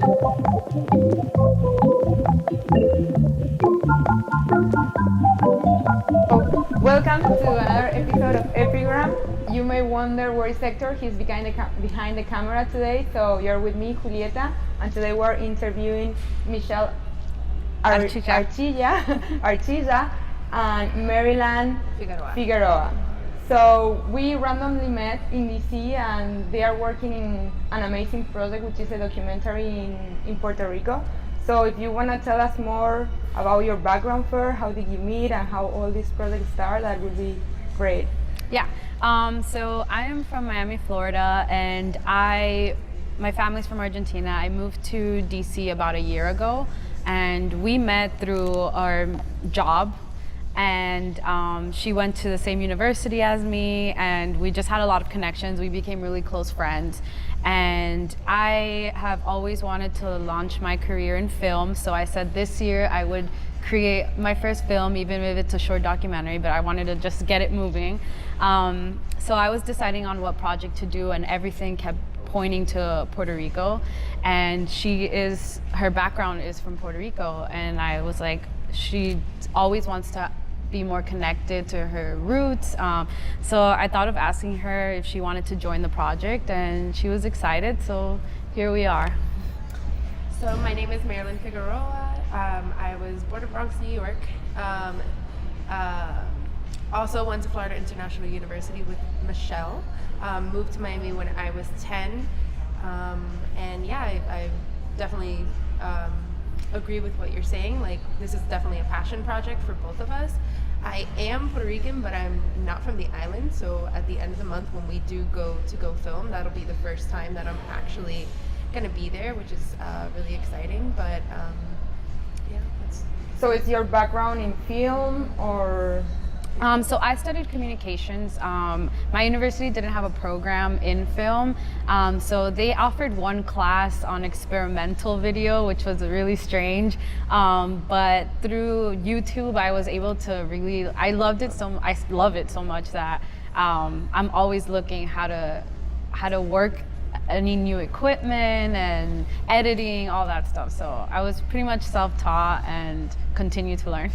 Welcome to another episode of Epigram. You may wonder where is Hector. He's behind the camera today. So you're with me, Julieta, and today we're interviewing Michelle Archilla and Marilyn Figueroa. So we randomly met in DC, and they are working in an amazing project, which is a documentary in Puerto Rico. So if you want to tell us more about your background first, how did you meet and how all these projects start, that would be great. Yeah, so I am from Miami, Florida, and my family's from Argentina. I moved to DC about a year ago, and we met through our job. And she went to the same university as me, and we just had a lot of connections. We became really close friends. And I have always wanted to launch my career in film, so I said this year I would create my first film, even if it's a short documentary, but I wanted to just get it moving. So I was deciding on what project to do, and everything kept pointing to Puerto Rico. And her background is from Puerto Rico, and I was like, she always wants to be more connected to her roots. So I thought of asking her if she wanted to join the project, and she was excited, so here we are. So my name is Marilyn Figueroa. I was born in Bronx, New York. Also went to Florida International University with Michelle. Moved to Miami when I was 10. And yeah, I definitely agree with what you're saying. Like, this is definitely a passion project for both of us. I am Puerto Rican, but I'm not from the island. So at the end of the month, when we do go film, that'll be the first time that I'm actually going to be there, which is really exciting. But yeah. So is your background in film or? So I studied communications. My university didn't have a program in film, so they offered one class on experimental video, which was really strange. But through YouTube, I was able to I love it so much that I'm always looking how to work any new equipment and editing, all that stuff. So I was pretty much self-taught and continue to learn.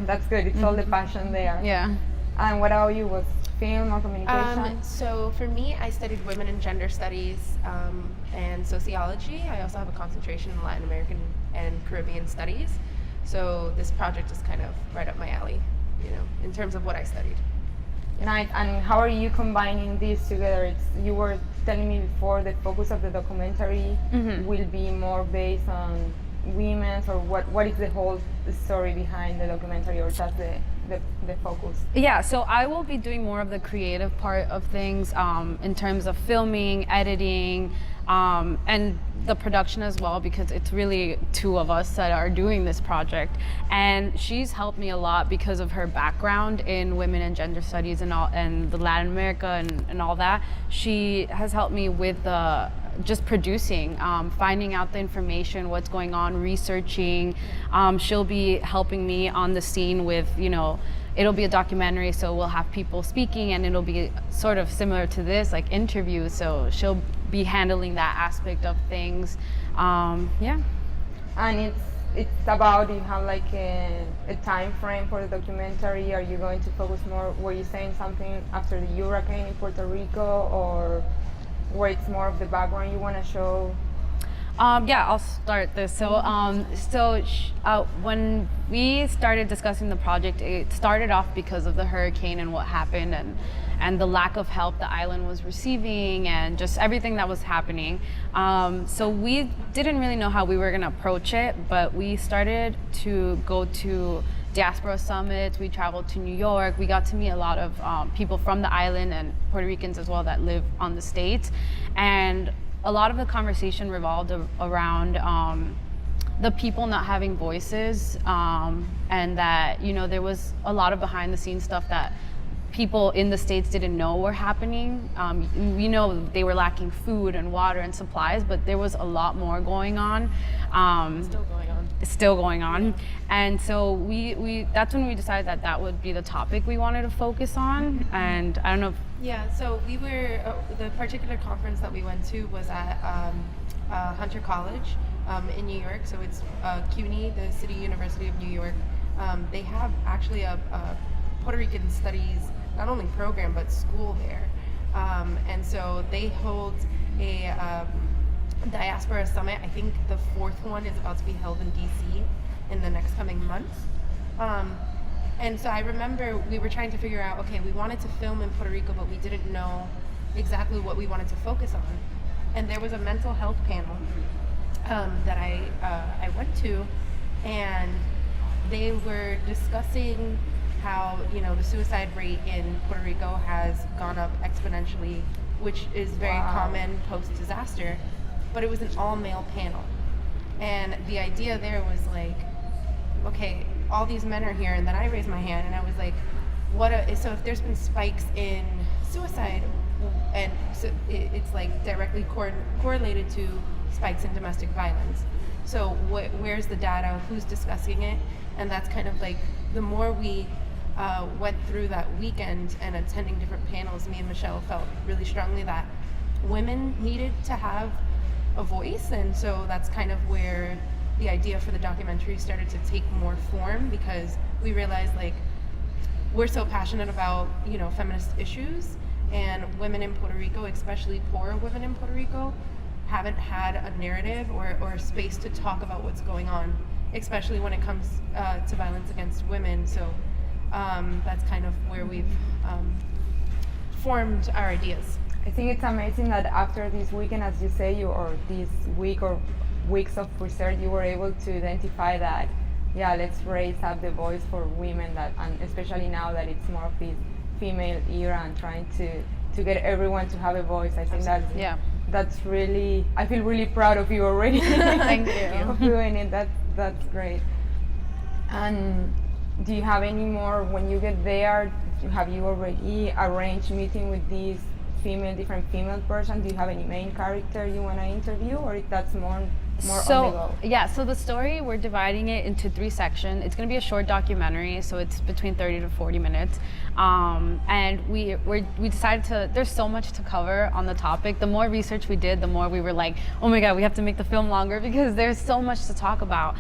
That's good. It's all the passion there. Yeah. And what about you? Was film or communication? So for me, I studied women and gender studies and sociology. I also have a concentration in Latin American and Caribbean studies. So this project is kind of right up my alley, in terms of what I studied. Nice. And how are you combining these together? You were telling me before the focus of the documentary will be more based on women's, or what is the whole story behind the documentary, or just the focus? Yeah, so I will be doing more of the creative part of things in terms of filming, editing, and the production as well, because it's really two of us that are doing this project. And she's helped me a lot because of her background in women and gender studies and the Latin America and all that. She has helped me with just producing, finding out the information, what's going on, researching. She'll be helping me on the scene with, it'll be a documentary, so we'll have people speaking, and it'll be sort of similar to this, like interviews. So she'll be handling that aspect of things. Yeah. And it's about, you have like a time frame for the documentary? Are you going to focus more, were you saying something after the hurricane in Puerto Rico, or where it's more of the background you want to show? Yeah, I'll start this. So, when we started discussing the project, it started off because of the hurricane and what happened, and the lack of help the island was receiving, and just everything that was happening. So we didn't really know how we were going to approach it, but we started to go to diaspora summits. We traveled to New York. We got to meet a lot of people from the island and Puerto Ricans as well that live on the States. And a lot of the conversation revolved around the people not having voices, and that, there was a lot of behind the scenes stuff that people in the States didn't know were happening. We know they were lacking food and water and supplies, but there was a lot more going on. Still going on. And so we that's when we decided that would be the topic we wanted to focus on. And I don't know if... Yeah, so we were, the particular conference that we went to was at Hunter College in New York. So it's CUNY, the City University of New York. They have actually a Puerto Rican studies, not only program, but school there. And so they hold a diaspora summit. I think the fourth one is about to be held in DC in the next coming months. And so I remember we were trying to figure out, okay, we wanted to film in Puerto Rico, but we didn't know exactly what we wanted to focus on. And there was a mental health panel that I went to, and they were discussing how, you know, the suicide rate in Puerto Rico has gone up exponentially, which is very common post-disaster, but it was an all-male panel. And the idea there was like, okay, all these men are here, and then I raised my hand and I was like, so if there's been spikes in suicide, and so it's like directly correlated to spikes in domestic violence. So where's the data? Who's discussing it? And that's kind of like, the more we went through that weekend and attending different panels, me and Michelle felt really strongly that women needed to have a voice. And so that's kind of where the idea for the documentary started to take more form, because we realized, like, we're so passionate about, you know, feminist issues, and women in Puerto Rico, especially poor women in Puerto Rico, haven't had a narrative or space to talk about what's going on, especially when it comes to violence against women. So that's kind of where we've formed our ideas. I think it's amazing that after this weekend, as you say, or this week or weeks of research, you were able to identify that, yeah, let's raise up the voice for women, that, and especially now that it's more of this female era, and trying to get everyone to have a voice. I think that's really, I feel really proud of you already. Thank you. Of doing it. That's great. And do you have any more, when you get there, have you already arranged meeting with these different female person? Do you have any main character you want to interview, or that's more on the go? Yeah, so the story, we're dividing it into 3 sections. It's going to be a short documentary, so it's between 30 to 40 minutes. And we decided to, there's so much to cover on the topic. The more research we did, the more we were like, oh my God, we have to make the film longer because there's so much to talk about.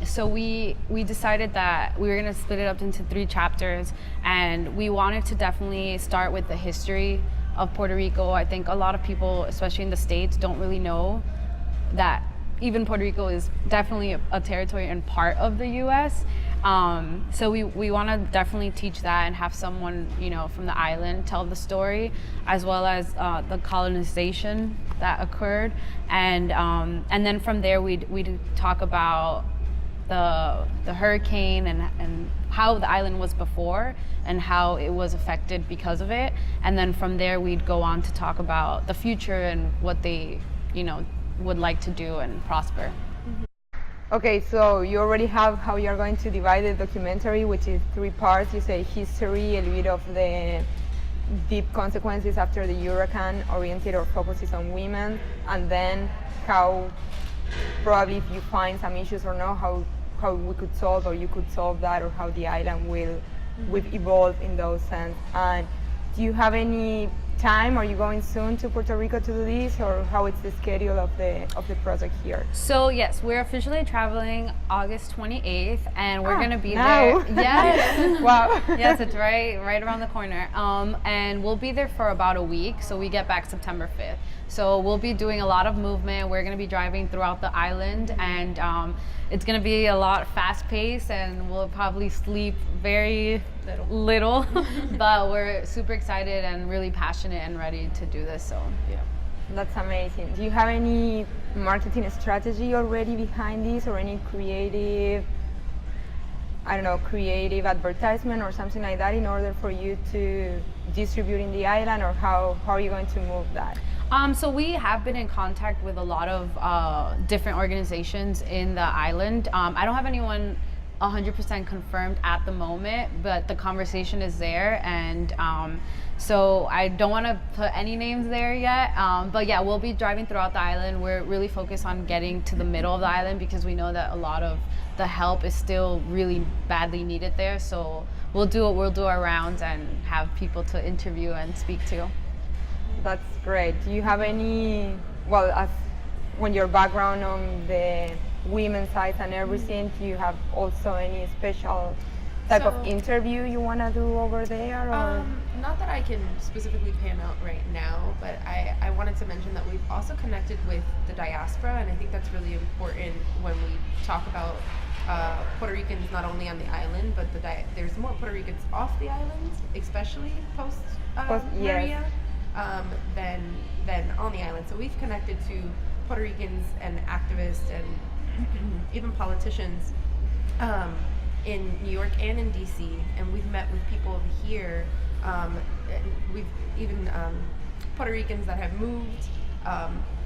So we decided that we were going to split it up into 3 chapters, and we wanted to definitely start with the history of Puerto Rico. I think a lot of people, especially in the States, don't really know that even Puerto Rico is definitely a territory and part of the U.S. So we want to definitely teach that and have someone, you know, from the island tell the story, as well as the colonization that occurred, and then from there we'd talk about the hurricane and how the island was before and how it was affected because of it, and then from there we'd go on to talk about the future and what they, you know, would like to do and prosper. Okay, so you already have how you're going to divide the documentary, which is 3 parts. You say history, a little bit of the deep consequences after the hurricane, oriented or focuses on women, and then how, probably if you find some issues or not, how we could solve, or you could solve that, or how the island will evolve in those sense. And do you have any time? Are you going soon to Puerto Rico to do this, or how it's the schedule of the project here? So yes, we're officially traveling August 28th, and we're going to be there. Yes. Wow. Yes, it's right around the corner. And we'll be there for about a week, so we get back September 5th. So we'll be doing a lot of movement. We're going to be driving throughout the island, and it's going to be a lot fast-paced, and we'll probably sleep very little. But we're super excited and really passionate and ready to do this. So yeah, that's amazing. Do you have any marketing strategy already behind this, or any creative advertisement or something like that, in order for you to distribute in the island, or how are you going to move that? So we have been in contact with a lot of different organizations in the island. I don't have anyone 100% confirmed at the moment, but the conversation is there, and so I don't want to put any names there yet, but yeah, we'll be driving throughout the island. We're really focused on getting to the middle of the island because we know that a lot of the help is still really badly needed there, so we'll do our rounds and have people to interview and speak to. That's great. Do you have any, well, as when your background on the women's side and everything, do you have also any special type of interview you want to do over there? Or? Not that I can specifically pan out right now, but I wanted to mention that we've also connected with the diaspora, and I think that's really important when we talk about Puerto Ricans not only on the island, but there's more Puerto Ricans off the island, especially post Maria, than on the island. So we've connected to Puerto Ricans and activists and even politicians in New York and in DC, and we've met with people here. We've even Puerto Ricans that have moved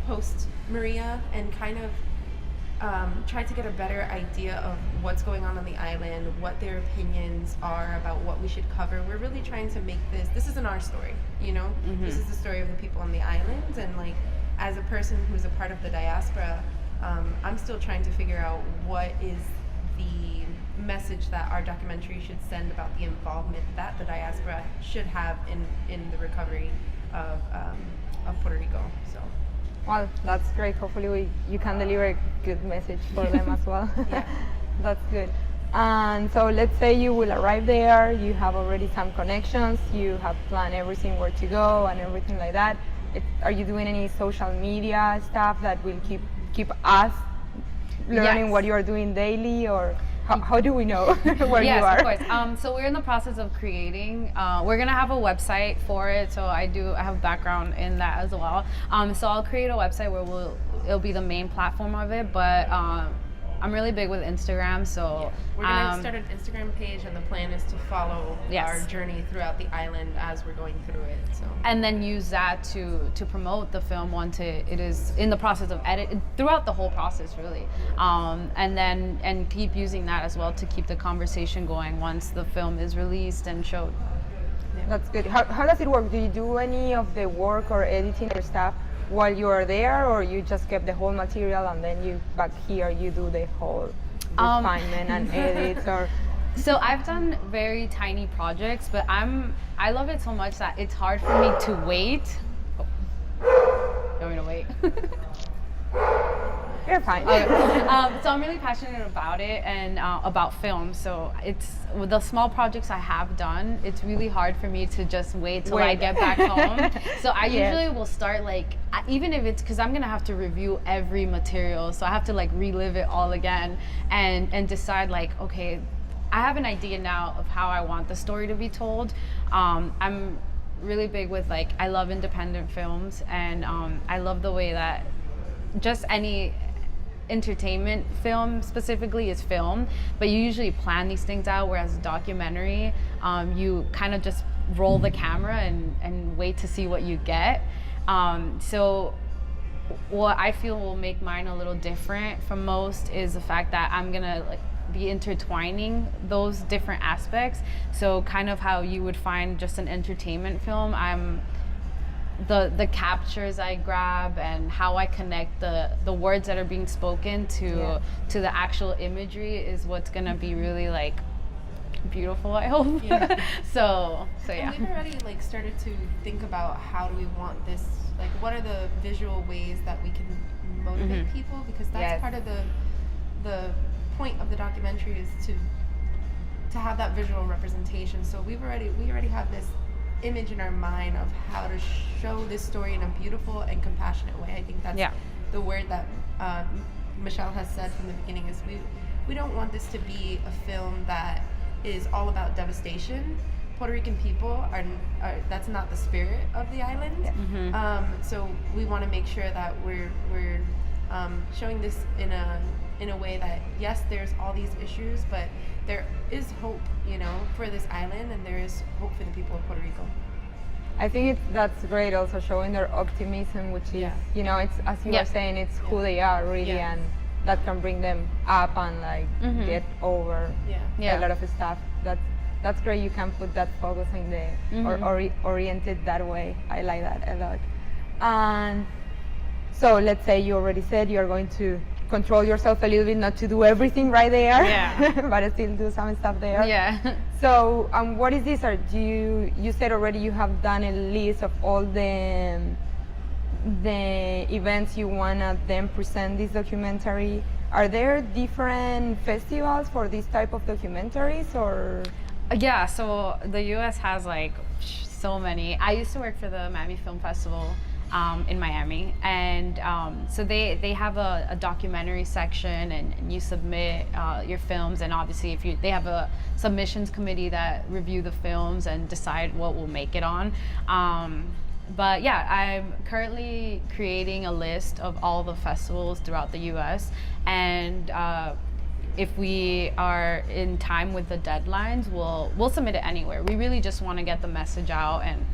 post Maria and kind of tried to get a better idea of what's going on the island, what their opinions are about what we should cover. We're really trying to make this isn't our story, you know? This is the story of the people on the island, and like, as a person who's a part of the diaspora, I'm still trying to figure out what is the message that our documentary should send about the involvement that the diaspora should have in the recovery of Puerto Rico. So. Well, that's great. Hopefully you can deliver a good message for them as well. Yeah. That's good. And so let's say you will arrive there, you have already some connections, you have planned everything where to go and everything like that. Are you doing any social media stuff that will keep us learning what you are doing daily, or how do we know where you are? Yes, of course. So we're in the process of creating. We're gonna have a website for it. So I have background in that as well. So I'll create a website where it'll be the main platform of it. But I'm really big with Instagram, so we're gonna start an Instagram page, and the plan is to follow our journey throughout the island as we're going through it. So and then use that to promote the film once it is in the process of edit throughout the whole process, really, and keep using that as well to keep the conversation going once the film is released and showed. Yeah. That's good. How does it work? Do you do any of the work or editing or stuff while you are there, or you just kept the whole material and then you back here you do the whole refinement and edits? Or so I've done very tiny projects, but I love it so much that it's hard for me to wait. You want me to wait? You're fine. So I'm really passionate about it and about film. So it's with the small projects I have done, it's really hard for me to just wait till I get back home. So I usually will start even if it's because I'm gonna have to review every material, so I have to relive it all again and decide okay, I have an idea now of how I want the story to be told. I'm really big with I love independent films, and I love the way that just any entertainment film specifically is filmed, but you usually plan these things out, whereas a documentary, you kind of just roll the camera and wait to see what you get. So what I feel will make mine a little different from most is the fact that I'm gonna be intertwining those different aspects. So kind of how you would find just an entertainment film, the captures I grab and how I connect the words that are being spoken to the actual imagery is what's gonna be really beautiful, I hope. Yeah. so yeah. And we've already started to think about how do we want this, what are the visual ways that we can motivate people, because that's part of the point of the documentary is to have that visual representation. So we already have this image in our mind of how to show this story in a beautiful and compassionate way. I think that's the word that Michelle has said from the beginning is we don't want this to be a film that is all about devastation. Puerto Rican people are that's not the spirit of the island. So we want to make sure that we're showing this in a way that yes, there's all these issues, but there is hope, for this island, and there is hope for the people of Puerto Rico. I think that's great, also showing their optimism, which is, it's as you were saying, it's who they are really, and that can bring them up and get over a lot of stuff. That's great. You can put that focus in the or oriented that way. I like that a lot. And so let's say you already said you're going to control yourself a little bit, not to do everything right there, but still do some stuff there. Yeah. So, what is this? Or you said already you have done a list of all the the events you wanna then present this documentary, are there different festivals for this type of documentaries, or? Yeah, so the U.S. has like so many. I used to work for the Miami Film Festival in Miami, and so they have a documentary section, and you submit your films, and obviously they have a submissions committee that review the films and decide what will make it on. But yeah, I'm currently creating a list of all the festivals throughout the U.S. and if we are in time with the deadlines, we'll submit it anywhere. We really just want to get the message out, and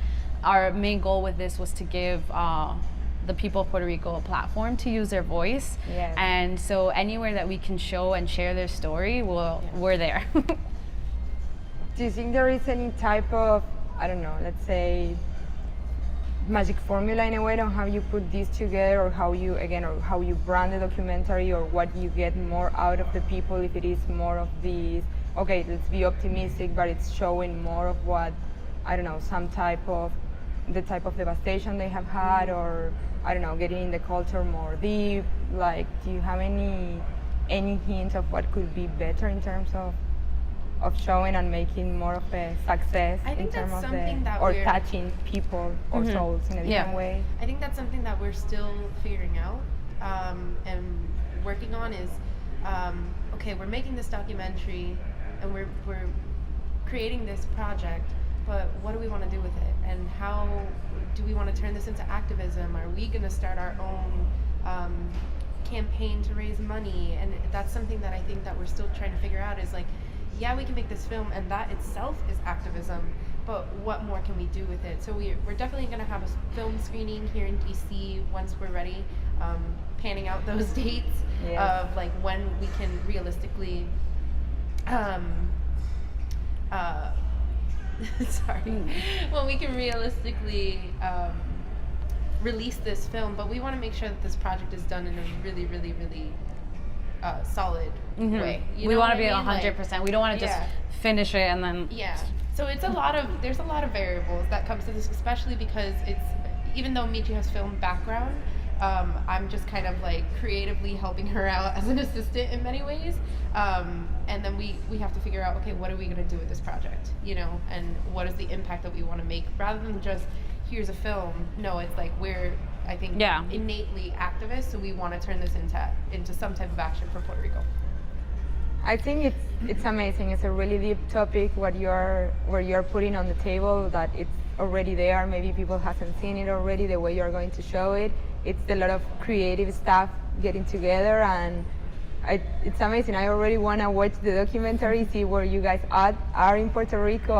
our main goal with this was to give the people of Puerto Rico a platform to use their voice. Yes. And so anywhere that we can show and share their story, we're there. Do you think there is any type of, I don't know, let's say, magic formula in a way on how you put these together, or how you brand the documentary, or what you get more out of the people, if it is more of these, okay, let's be optimistic, but it's showing more of what, I don't know, the type of devastation they have had, or I don't know, getting in the culture more deep. Like, do you have any hint of what could be better in terms of showing and making more of a success in terms of touching people or souls in a different way? I think that's something that we're still figuring out and working on. Is okay, we're making this documentary and we're creating this project, but what do we want to do with it, and how do we want to turn this into activism? Are we going to start our own campaign to raise money? And that's something that I think that we're still trying to figure out. Is like, yeah, we can make this film, and that itself is activism, but what more can we do with it? So we're definitely going to have a film screening here in DC once we're ready, panning out those dates of like when we can realistically when we can realistically release this film. But we want to make sure that this project is done in a really, really, really solid way. We want to be 100%. We don't want to just finish it and then. Yeah. So there's a lot of variables that comes to this, especially because even though Michi has film background, I'm just kind of like creatively helping her out as an assistant in many ways. And then we have to figure out, okay, what are we going to do with this project, and what is the impact that we want to make, rather than just here's a film. No, it's like we're, I think, innately activists, so we want to turn this into some type of action for Puerto Rico. I think it's amazing. It's a really deep topic where you're putting on the table, that it's already there. Maybe people haven't seen it already the way you're going to show it. It's a lot of creative stuff getting together, and it's amazing. I already want to watch the documentary, see where you guys are in Puerto Rico.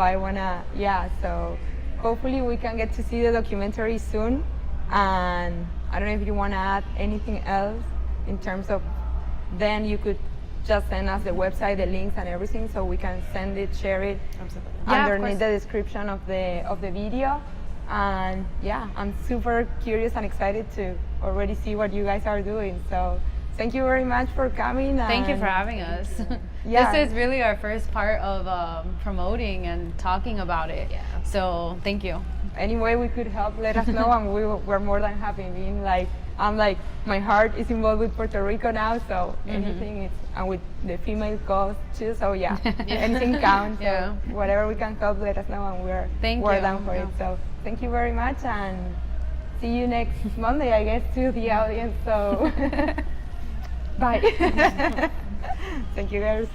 So hopefully we can get to see the documentary soon. And I don't know if you want to add anything else in terms of, then you could just send us the website, the links and everything, so we can send it, share it underneath the description of the video. And I'm super curious and excited to already see what you guys are doing. So thank you very much for coming. Thank you for having us. This is really our first part of promoting and talking about it. So thank you. Any way we could help, let us know, and we're more than happy. My heart is involved with Puerto Rico now, so anything and with the female cause too. So anything counts. So whatever we can help, let us know, and we're down for it. So thank you very much, and see you next Monday, I guess, to the audience. So bye. Thank you, guys.